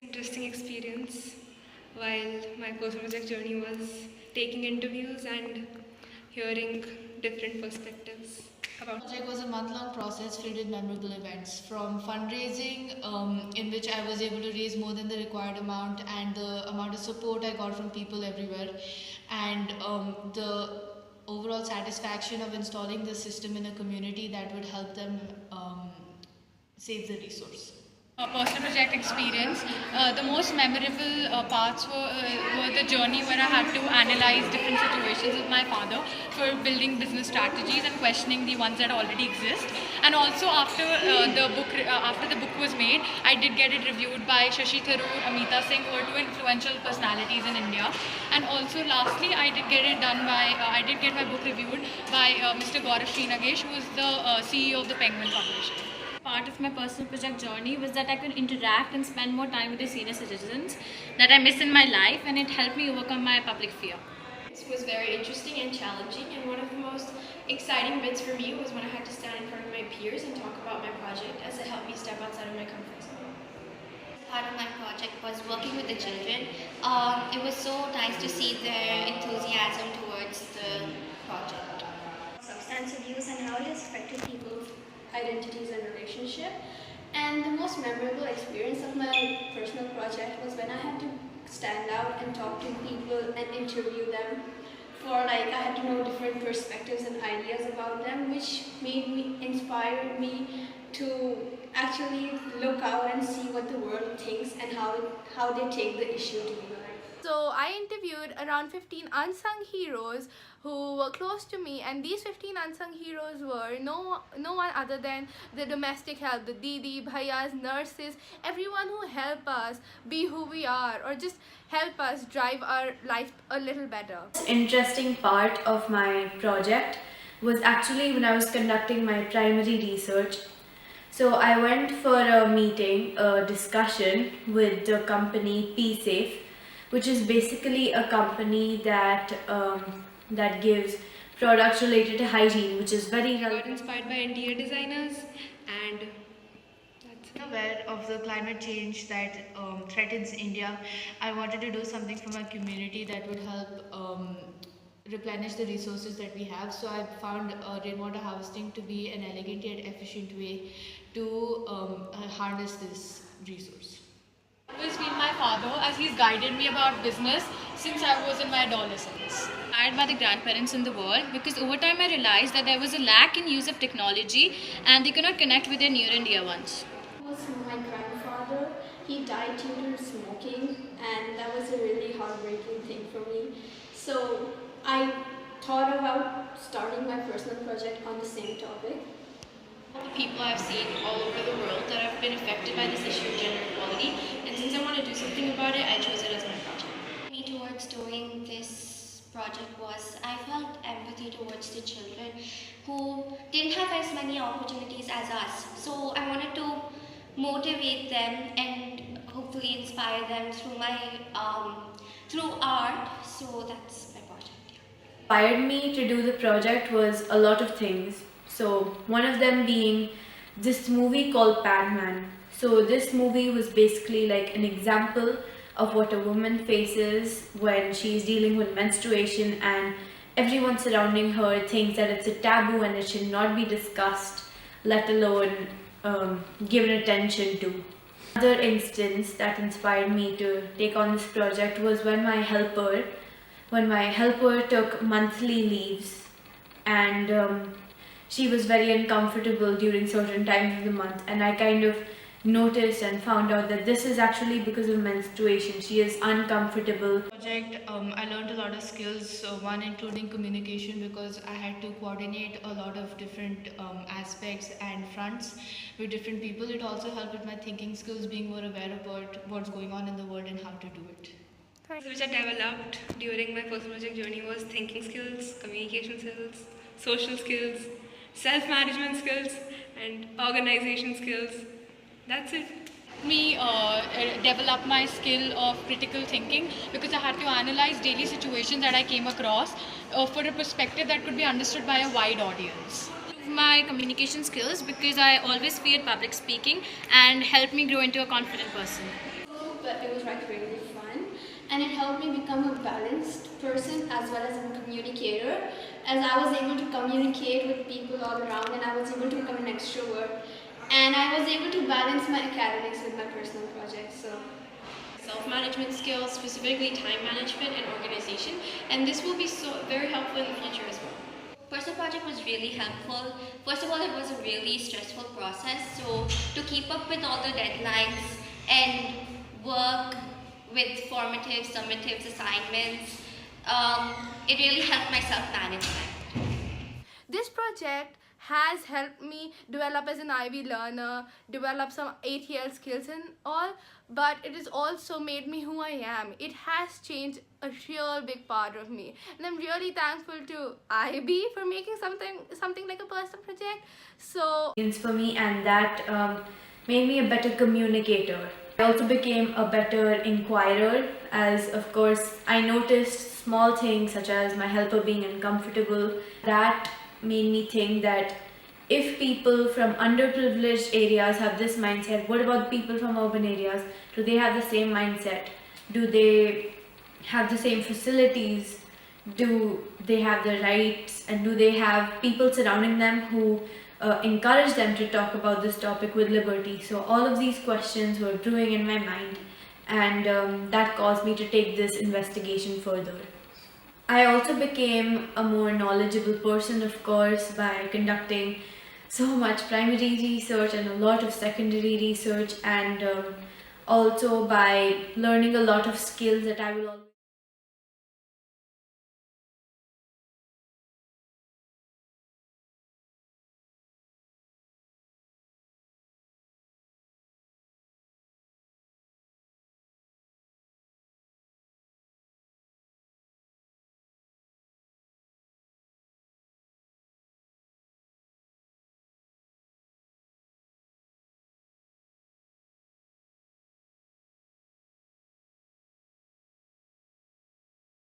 Interesting experience while my personal project journey was taking interviews and hearing different perspectives about. The project was a month-long process filled with memorable events, from fundraising, in which I was able to raise more than the required amount, and the amount of support I got from people everywhere, and the overall satisfaction of installing the system in a community that would help them save the resource. Personal project experience. The most memorable parts were the journey where I had to analyze different situations with my father for building business strategies and questioning the ones that already exist. And also after the book was made, I did get it reviewed by Shashi Tharoor, Amita Singh, who are two influential personalities in India. And also lastly, I did get my book reviewed by Mr. Gaurav Srinagesh, who is the CEO of the Penguin Foundation. Part of my personal project journey was that I could interact and spend more time with the senior citizens that I miss in my life, and it helped me overcome my public fear. It was very interesting and challenging, and one of the most exciting bits for me was when I had to stand in front of my peers and talk about my project, as it helped me step outside of my comfort zone. Part of my project was working with the children. It was so nice to see their enthusiasm towards the project. Substance abuse and how it has affected people's identities and relationship. And the most memorable experience of my personal project was when I had to stand out and talk to people and interview them I had to know different perspectives and ideas about them, which inspired me to actually look out and see what the world thinks and how they take the issue to be. So I interviewed around 15 unsung heroes who were close to me, and these 15 unsung heroes were no one other than the domestic help, the didi, bhaiyas, nurses, everyone who help us be who we are or just help us drive our life a little better. Interesting part of my project was actually when I was conducting my primary research. So I went for a meeting, a discussion with the company PSafe, which is basically a company that gives products related to hygiene, which is very I got inspired by interior designers, and that's aware of the climate change that threatens India. I wanted to do something for my community that would help replenish the resources that we have. So I found rainwater harvesting to be an elegant yet efficient way to harness this resource. Always been my father, as he's guided me about business since I was in my adolescence. Inspired by the grandparents in the world, because over time I realized that there was a lack in use of technology and they could not connect with their near and dear ones. It was my grandfather. He died due to smoking, and that was a really heartbreaking thing for me. So I thought about starting my personal project on the same topic. All the people I've seen all over the world that have been affected by this issue of gender equality, and since I want to do something about it, I chose it as my project. Me towards doing this project was I felt empathy towards the children who didn't have as many opportunities as us. So I wanted to motivate them and hopefully inspire them through my through art. So that's my project. Inspired me to do the project was a lot of things. So one of them being this movie called Pan-Man. So this movie was basically like an example of what a woman faces when she's dealing with menstruation, and everyone surrounding her thinks that it's a taboo and it should not be discussed, let alone given attention to. Another instance that inspired me to take on this project was when my helper took monthly leaves, and she was very uncomfortable during certain times of the month, and I kind of noticed and found out that this is actually because of menstruation. She is uncomfortable. Project, I learned a lot of skills, one including communication, because I had to coordinate a lot of different aspects and fronts with different people. It also helped with my thinking skills, being more aware about what's going on in the world and how to do it. which I developed during my personal project journey was thinking skills, communication skills, social skills, self-management skills, and organization skills. That's it. Me develop my skill of critical thinking, because I had to analyze daily situations that I came across for a perspective that could be understood by a wide audience. My communication skills, because I always feared public speaking, and helped me grow into a confident person. but it was like really fun. And it helped me become a balanced person as well as a communicator, as I was able to communicate with people all around and I was able to become an extrovert. And I was able to balance my academics with my personal projects. So Self-management skills, specifically time management and organization, and this will be very helpful in the future as well. Personal project was really helpful. First of all, it was a really stressful process. So to keep up with all the deadlines and work with formatives, summatives, assignments, it really helped my self-management. This project has helped me develop as an IB learner, develop some ATL skills and all, but it has also made me who I am. It has changed a real big part of me, and I'm really thankful to IB for making something like a personal project. So For me, and that made me a better communicator. I also became a better inquirer, as of course I noticed small things such as my helper being uncomfortable. That made me think that if people from underprivileged areas have this mindset, what about people from urban areas? Do they have the same mindset? Do they have the same facilities? Do they have the rights? And do they have people surrounding them who encourage them to talk about this topic with liberty? So all of these questions were brewing in my mind, and that caused me to take this investigation further. I also became a more knowledgeable person, of course, by conducting so much primary research and a lot of secondary research, and also by learning a lot of skills that I will always